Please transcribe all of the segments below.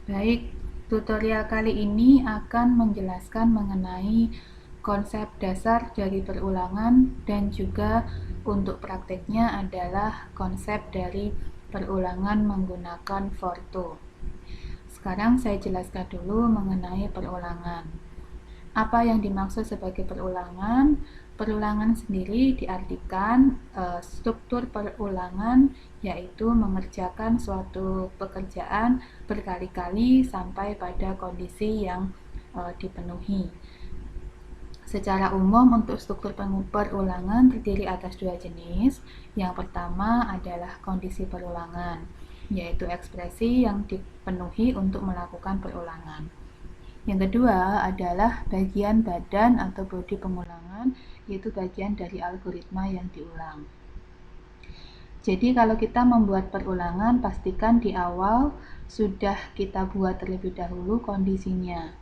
Baik, tutorial kali ini akan menjelaskan mengenai konsep dasar dari perulangan dan juga untuk prakteknya adalah konsep dari perulangan menggunakan for to. Sekarang saya jelaskan dulu mengenai perulangan. Apa yang dimaksud sebagai perulangan? Perulangan sendiri diartikan struktur perulangan yaitu mengerjakan suatu pekerjaan berkali-kali sampai pada kondisi yang dipenuhi. Secara umum untuk struktur perulangan terdiri atas dua jenis. Yang pertama adalah kondisi perulangan, yaitu ekspresi yang dipenuhi untuk melakukan perulangan. Yang kedua adalah bagian badan atau bodi pengulangan, yaitu bagian dari algoritma yang diulang. Jadi kalau kita membuat perulangan, pastikan di awal sudah kita buat terlebih dahulu kondisinya.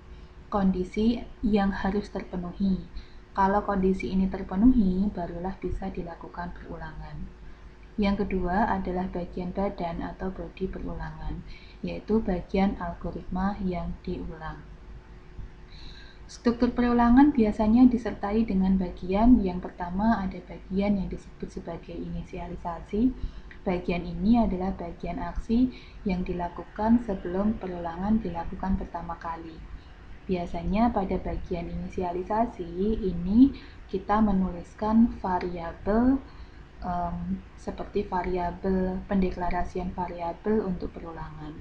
Kondisi yang harus terpenuhi. Kalau kondisi ini terpenuhi, barulah bisa dilakukan perulangan. Yang kedua adalah bagian badan atau bodi perulangan, yaitu bagian algoritma yang diulang. Struktur perulangan biasanya disertai dengan bagian yang pertama ada bagian yang disebut sebagai inisialisasi. Bagian ini adalah bagian aksi yang dilakukan sebelum perulangan dilakukan pertama kali. Biasanya pada bagian inisialisasi ini kita menuliskan variabel seperti variabel pendeklarasian variabel untuk perulangan.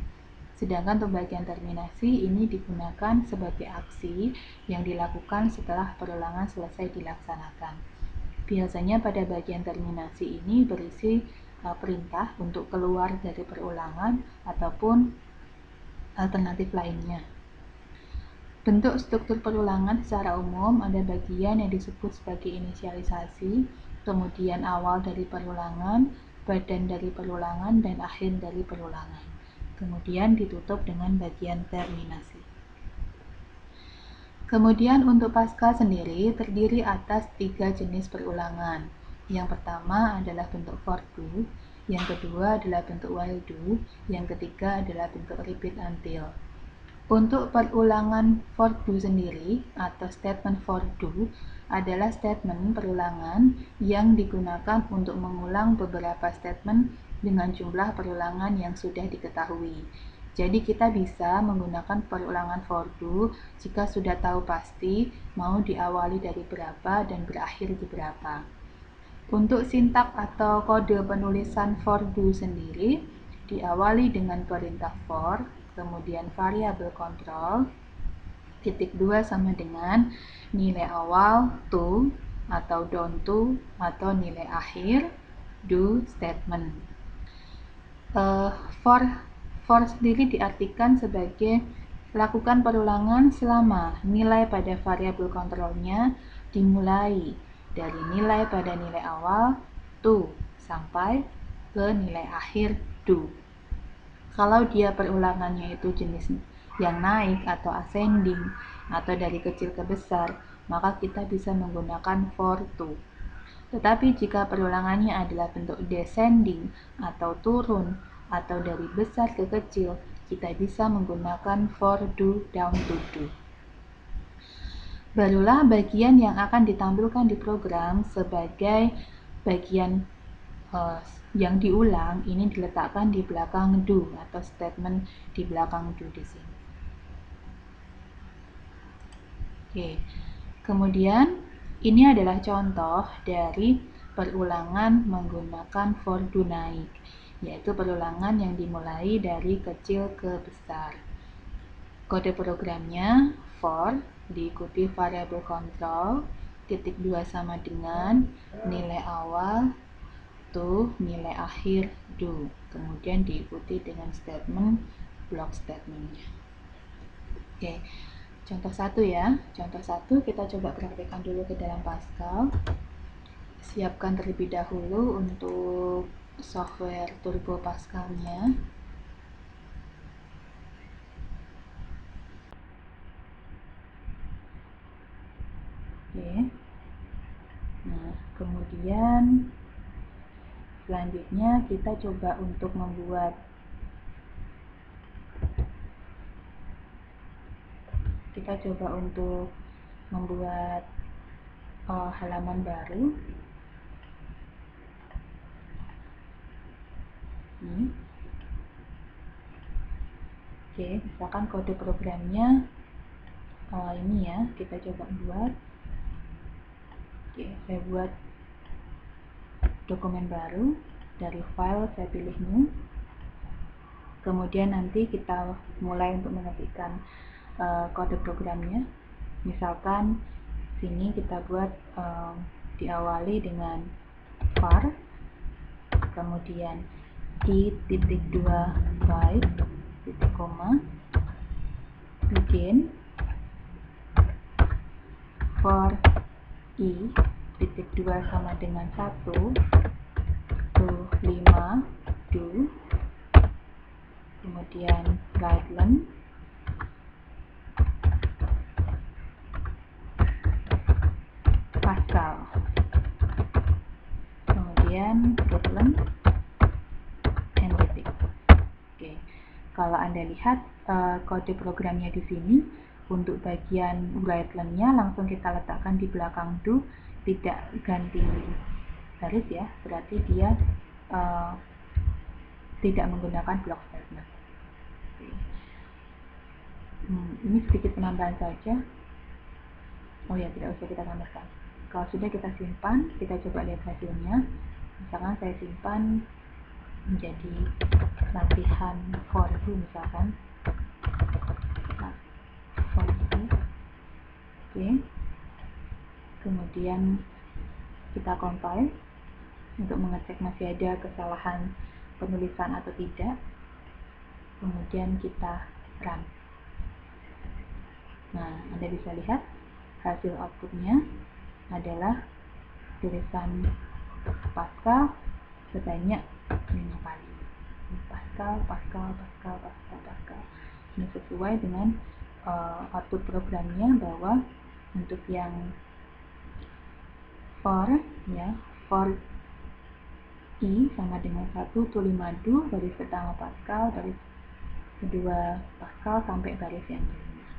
Sedangkan untuk bagian terminasi ini digunakan sebagai aksi yang dilakukan setelah perulangan selesai dilaksanakan. Biasanya pada bagian terminasi ini berisi perintah untuk keluar dari perulangan ataupun alternatif lainnya. Bentuk struktur perulangan secara umum ada bagian yang disebut sebagai inisialisasi, kemudian awal dari perulangan, badan dari perulangan, dan akhir dari perulangan. Kemudian ditutup dengan bagian terminasi. Kemudian untuk pasca sendiri terdiri atas 3 jenis perulangan. Yang pertama adalah bentuk for do, yang kedua adalah bentuk while do, yang ketiga adalah bentuk repeat until. Untuk perulangan for do sendiri atau statement for do adalah statement perulangan yang digunakan untuk mengulang beberapa statement dengan jumlah perulangan yang sudah diketahui. Jadi kita bisa menggunakan perulangan for do jika sudah tahu pasti mau diawali dari berapa dan berakhir di berapa. Untuk sintak atau kode penulisan for do sendiri diawali dengan perintah for, kemudian variabel kontrol, titik 2 sama dengan nilai awal to atau down to atau nilai akhir do statement. For sendiri diartikan sebagai lakukan perulangan selama nilai pada variabel kontrolnya dimulai dari nilai pada nilai awal to sampai ke nilai akhir do. Kalau dia perulangannya itu jenis yang naik atau ascending atau dari kecil ke besar, maka kita bisa menggunakan for to. Tetapi jika perulangannya adalah bentuk descending atau turun atau dari besar ke kecil, kita bisa menggunakan for do down to do. Barulah bagian yang akan ditampilkan di program sebagai bagian yang diulang ini diletakkan di belakang do atau statement di belakang do di sini. Oke. Kemudian ini adalah contoh dari perulangan menggunakan for do naik, yaitu perulangan yang dimulai dari kecil ke besar. Kode programnya for diikuti variabel kontrol, titik 2 sama dengan nilai awal to nilai akhir do, kemudian diikuti dengan statement block statementnya. Oke, contoh 1 ya. Contoh 1 kita coba praktekkan dulu ke dalam Pascal. Siapkan terlebih dahulu untuk software Turbo Pascalnya. Oke. Nah, kemudian selanjutnya kita coba untuk membuat kita coba untuk membuat halaman baru. Oke, misalkan kode programnya ini ya, kita coba buat. Oke, saya buat dokumen baru, dari file saya pilih new, kemudian nanti kita mulai untuk mengetikkan kode programnya. Misalkan sini kita buat diawali dengan var, kemudian i.2 byte titik koma, begin for i.2 sama dengan 1 to 5 do, kemudian guideline Pascal, kemudian guideline and detik. Oke, kalau Anda lihat kode programnya di sini, untuk bagian guideline-nya langsung kita letakkan di belakang do, tidak ganti garis ya, berarti dia tidak menggunakan block statement. Ini sedikit penambahan saja. Oh ya, tidak usah kita tambahkan. Kalau sudah, kita simpan, kita coba lihat hasilnya. Misalkan saya simpan menjadi latihan for do, misalkan for do. Oke, kemudian kita compile untuk mengecek masih ada kesalahan penulisan atau tidak, kemudian kita run. Nah, Anda bisa lihat hasil outputnya adalah tulisan Pascal sebanyak 5 kali. Pascal. Ini sesuai dengan output programnya, bahwa untuk yang for i sama dengan 1 to 5 do, baris pertama Pascal, baris kedua Pascal, sampai baris yang kelima.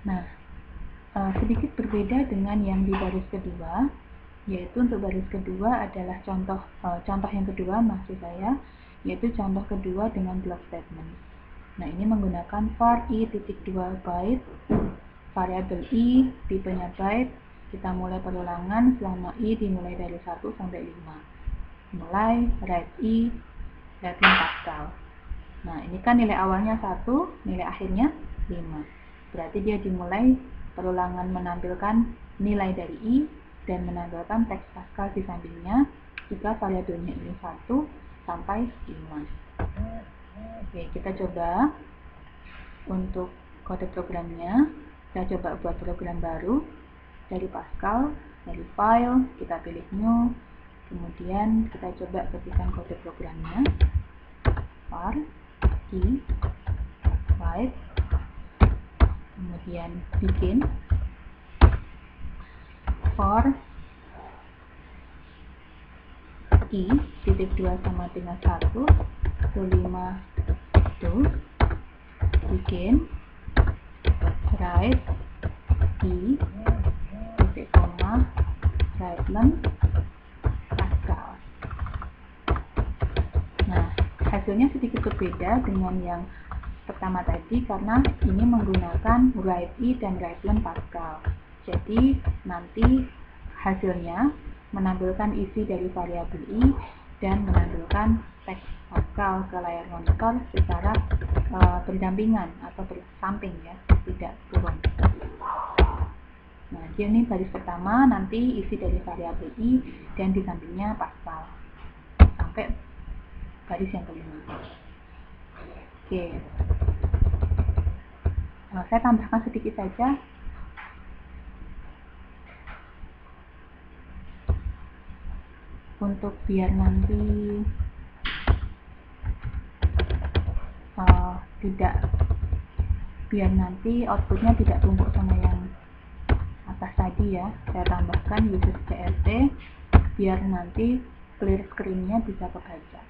Nah, sedikit berbeda dengan yang di baris kedua, yaitu untuk baris kedua adalah contoh yang kedua maksud saya, yaitu contoh kedua dengan block statement. Nah, ini menggunakan var i.2 byte, variabel i tipenya byte. Kita mulai perulangan selama i dimulai dari 1 sampai 5. Mulai write i, write Pascal. Nah, ini kan nilai awalnya 1, nilai akhirnya 5. Berarti dia dimulai perulangan menampilkan nilai dari i dan menampilkan teks Pascal di sampingnya jika variabelnya ini 1 sampai 5. Oke, kita coba untuk kode programnya. Kita coba buat program baru dari Pascal, dari file, kita pilih new, kemudian kita coba ketikkan kode programnya, var i byte, kemudian begin for i.2 sama dengan 1 to 5 do, begin write i titik koma guideline Pascal. Nah, hasilnya sedikit berbeda dengan yang pertama tadi karena ini menggunakan write i dan guideline Pascal. Jadi nanti hasilnya menampilkan isi dari variabel i dan menampilkan teks Pascal ke layar monitor secara berdampingan atau bersamping ya, tidak turun. Nah, ini baris pertama, nanti isi dari variabel i dan di sampingnya Pascal sampai baris yang kelima. Oke, saya tambahkan sedikit saja. Untuk biar nanti outputnya tidak tumpuk sama yang atas tadi ya, saya tambahkan uses crt biar nanti clear screen-nya bisa kebaca.